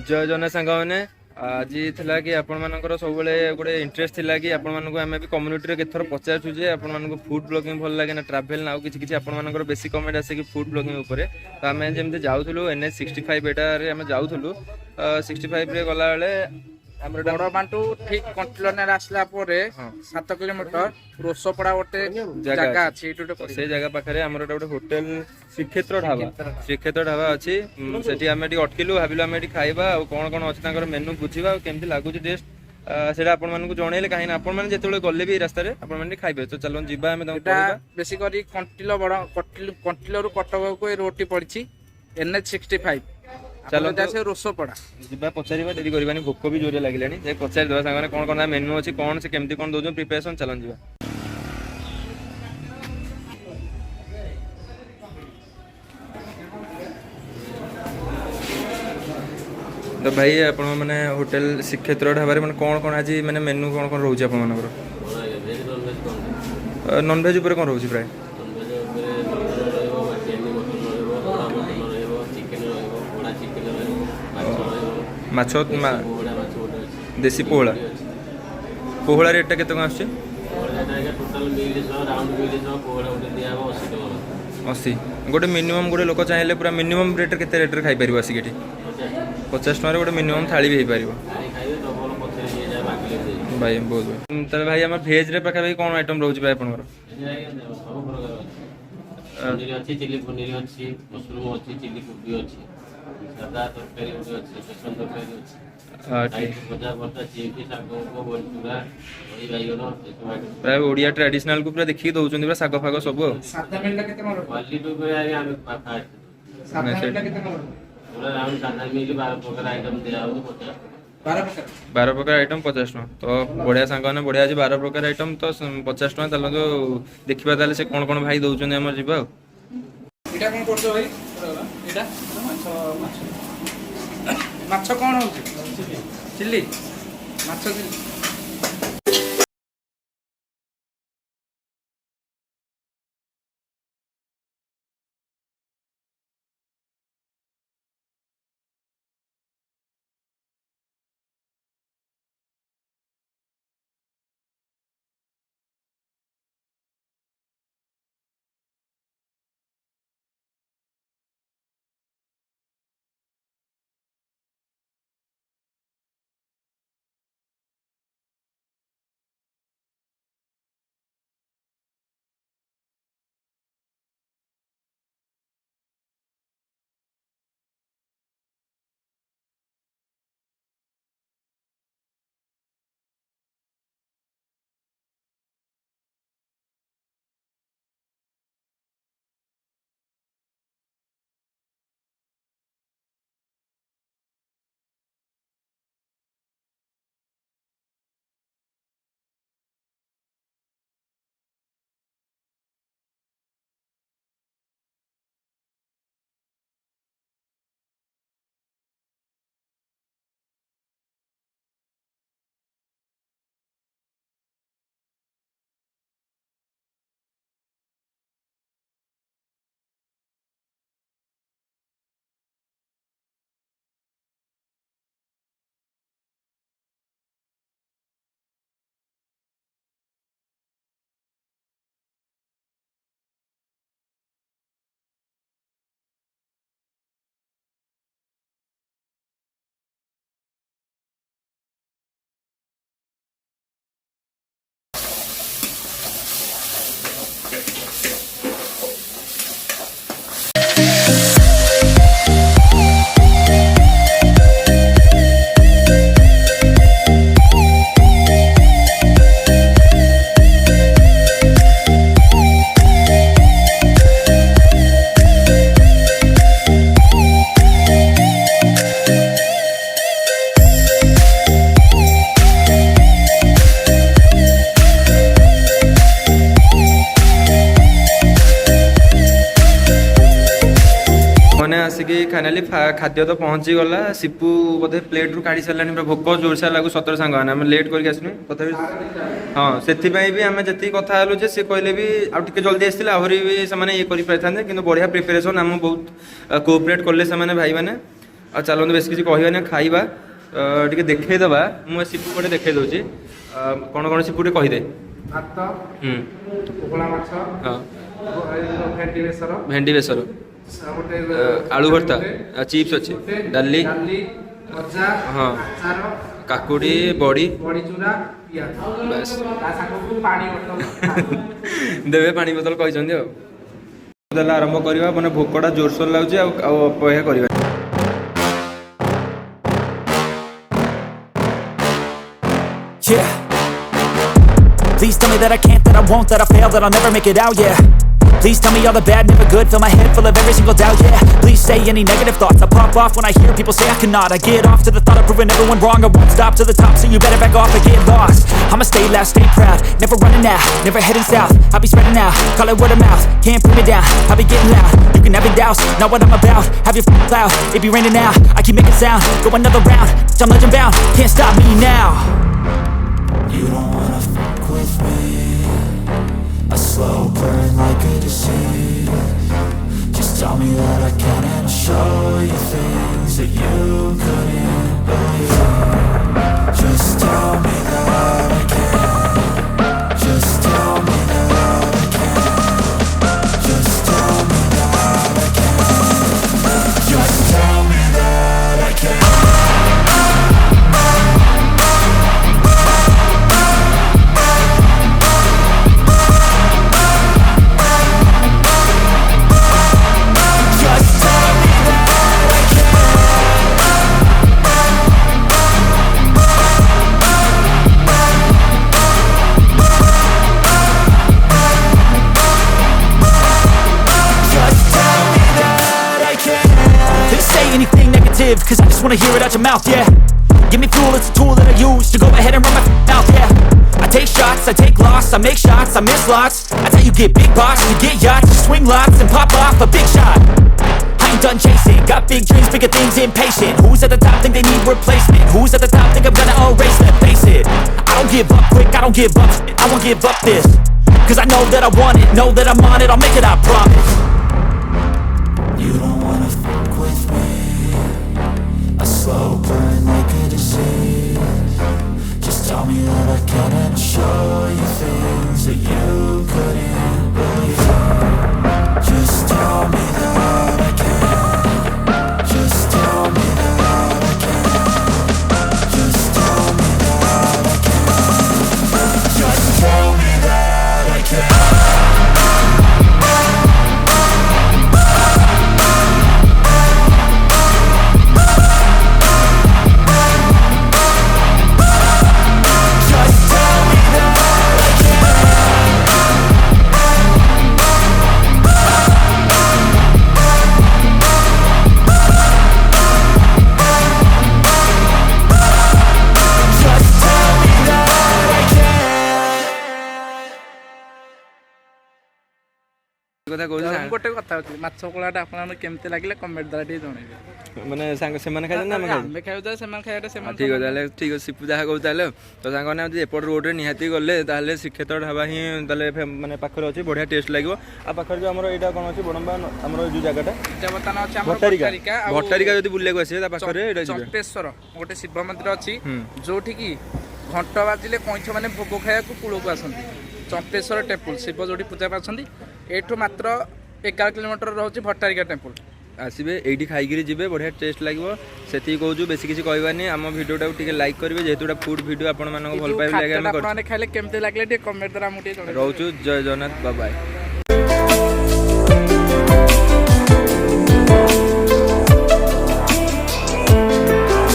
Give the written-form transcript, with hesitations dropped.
जय जन सांग मैंने आज थिला कि आपण मानकर सब गोटे इंटरेस्ट थिला कि आपण मानक आमे भी कम्युनिटी रे केथर पचारछु जे आपण मानक फूड ब्लॉगिंग भल लागे ना ट्रैवल ना किछि किछि आपण मानकर बेसी कमेंट आसे कि फूड ब्लॉगिंग ऊपर तो आमे जेमते जाउथुलु NH 65 एटा रे आमे जाउथुलु 65 रे गला बेले बड़ बांटू ठीक कंट्रोल आसला 7 किलोमीटर रोसपड़ा गोटे जगह अच्छी से जगह पाखे आमर गोटे होटेल श्रीक्षेत्र ढाबा अच्छी सेठी आमे टी अटकिलु भाबिलु आमे टी खाइबा आ कोन कोन अछि तांकर मेनू बुझिबा केमति लागुची टेस्ट सेटा आपण मानकु जणैले काहे ना आपण माने जेतेबेले गल्ले भी रास्ता रे आपण माने खाइबे तो चलो जिबा आमे तांको कहबा बेसी करी कंटिलो बड़ कंटिलो रु कटक को रोटी पड़ची NH 65 चलो जासे रोसपड़ा जिबा पचारिबा देरी करबानी भोक भी जोरे लागिलानी जे पचारि दवा संग कोन कोन मेनू अछि कोन से केमति कोन दोजो प्रिपरेशन चलन जिबा तो भाई आप मैंने होटेल श्रीक्षेत्र ढाबा मैंने कौन कौन आज मैंने मेनू कौन कौन रोचे आप नॉन भेज ऊपर कौन रोचे प्राय माछ देसी पोहला पोहला रेटा केते आस 80 गोटे मिनिमम गोटे लोक चाहिए पूरा मिनिमम रेट केते रेट खाई पार आसिक 50 टकर गोटे मिनिमम थाली भी हो भाई बहुत भाई भाई आम भेज रे पाखा भाई कौन आइटम रोचे भाई आपन चिली पनीर अच्छी मशरूम अच्छी चिली कोबी अच्छी सादा तरकारी अच्छी बेसन तरकारी प्राय ओडिया ट्रेडिशनल को पूरा देखिए दउछन पूरा साग फाग सब सादा मिलला केते मारो क्वालिटी पे आगे हम सादा मिलला केते मारो पूरा राउंड सादा मिल 12 प्रकार आइटम दिया हो 12 प्रकार आइटम 50 टका तो बढ़िया सांग ने बढ़िया आज 12 प्रकार आइटम तो 50 टका चलो जो देखिबा ताले से कोन कोन भाई दउछन हमर जिबा एटा कोन करछो भाई एटा माछ माछ कोन होउची चिल्ली माछ चिल्ली फाइनाली खाद्य तो पहुँची गला सिपु बोधे प्लेट रू काढ़ी सारा पूरा भोक जोरसार लागू सतर सांग आम लेट करके आसनु तथापि हाँ से भी आम जी कथा हलु जे सी कहले भी आउ टिके जल्दी आसते आहरी भी से ये करें कि बढ़िया प्रिपेरेसन आम बहुत कोअपरेट कले से भाई मैंने आ चलते बेस किसी कहना खाइबा टे देखईदबा मुझे सिपु पटे देखई दूसरी कौन कौन सिपु कहीदे भात कुकुड़ा माछ हाँ भेंडी बेसर भेंडी बेसर गोटे आलू भर्ता चिप्स अच्छे डाली भजा हाँ अचार काकुड़ी बड़ी बड़ी चूरा पियाज बस ता सागु पानी बोतल देवे पानी बोतल कहते आरंभ करवा मैंने भोकटा जोरसोर लगे अपया करवा Yeah. Please tell me that I can't, that I won't, that I fail, that I'll never make it out, yeah. Please tell me all the bad, never good, fill my head full of every single doubt, yeah. Please say any negative thoughts, I pop off when I hear people say I cannot. I get off to the thought of proving everyone wrong, I won't stop to the top, so you better back off and get lost. I'ma stay loud, stay proud, never running out, never heading south. I'll be spreading out, call it word of mouth, can't put me down, I'll be getting loud. You can have it douse, not what I'm about, have your cloud, it be raining now. I keep making sound, go another round, I'm legend bound, can't stop me now. You don't wanna fuck with me, a slow burn like a disease. Just tell me that I can and I'll show you things that you couldn't believe. Just tell me that I can. Just tell me that I can. Just tell me that I can. Just tell me that I can. Cause I just wanna hear it out your mouth, yeah. Give me fuel, it's a tool that I use to go ahead and run my mouth, yeah. I take shots, I take loss, I make shots, I miss lots. That's how you get big box, you get yachts, you swing lots and pop off a big shot. I ain't done chasing, got big dreams, bigger things, impatient. Who's at the top think they need replacement? Who's at the top think I'm gonna erase them? Face it, I don't give up quick, I don't give up shit, I won't give up this. Cause I know that I want it, know that I'm on it, I'll make it, I promise. You don't wanna fuck with me, a slow burn like a disease. Just tell me that I can and I'll show you things that you couldn't believe. Just tell me that I can. Just tell me that I can. Just tell me that I can. Just tell me that I can. କଥା କହୁଛି ଗୋଟେ କଥା ଅଛି ମାଛ କୋଳାଟା ଆପଣଙ୍କୁ କେମିତି ଲାଗିଲା comment ଦ୍ୱାରା ଟିକେ ଜଣେଇବେ ମାନେ ସାଙ୍ଗ ସେମାନେ ଖାଇଛନ୍ତି ନା ଆମେ ଖାଇବୁ ସେମାନେ ଖାଇବାଟା ସେମାନେ ଠିକ୍ ଅଛି ତାହେଲେ ଠିକ୍ ଅଛି ସିପୁ ଯାହା କହୁଛି ତାହେଲେ ତ ସାଙ୍ଗମାନେ ଯଦି ଏପଟ ରୋଡ଼ରେ ନିହାତି ଗଲେ ତାହେଲେ ଶ୍ରୀକ୍ଷେତ୍ର ଢାବା ହିଁ ତାହେଲେ ମାନେ ପାଖରେ ଅଛି ବଢ଼ିଆ ଟେଷ୍ଟ ଲାଗିବ ଆଉ ପାଖରେ ଯେଉଁ ଆମର ଏଇଟା କ'ଣ ଅଛି ବଡ଼ମ୍ବା ଆମର ଯେଉଁ ଜାଗାଟା ବର୍ତ୍ତମାନ ଅଛି ଆମର ଭଟ୍ଟାରିକା ଯଦି ବୁଲିବାକୁ ଆସିବେ ତା ପାଖରେ ଏଇଟା ଯିବେ ଚମ୍ପେଶ୍ୱର ଗୋଟେ ଶିବ ମନ୍ଦିର ଅଛି ଯୋଉଠିକି ଘଣ୍ଟ ବାଜିଲେ କଇଁଛ ମାନେ ଭୋଗ ଖାଇବାକୁ କୂଳକୁ ଆସନ୍ତି ଚମ୍ପେଶ୍ୱର ଟେମ୍ପୁଲ ଶିବ ଯୋଉଠି ପୂଜା ପାଉଛନ୍ତି ଏଠୁ ମାତ୍ର 11 କିଲୋମିଟର ରହୁଛି ଭଟ୍ଟାରିକା ଟେମ୍ପୁଲ ଆସିବେ ଏଇଠି ଖାଇକିରି ଯିବେ ବଢ଼ିଆ ଟେଷ୍ଟ ଲାଗିବ ସେତିକି କହୁଛୁ ବେଶୀ କିଛି କହିବାନି ଆମ ଭିଡ଼ିଓଟାକୁ ଟିକେ ଲାଇକ୍ କରିବେ ଯେହେତୁ ଏଇଟା ଫୁଡ୍ ଭିଡ଼ିଓ ଆପଣମାନଙ୍କୁ ଭଲ ପାଇବେ ଲାଗେ ଆମେ ଖାଇଲେ କେମିତି ଲାଗିଲା ଟିକେ କମେଣ୍ଟ ଦ୍ୱାରା ଆମକୁ ଟିକେ ଜଣାଇବେ ରହୁଛୁ ଜୟ ଜଗନ୍ନାଥ ବାଏ।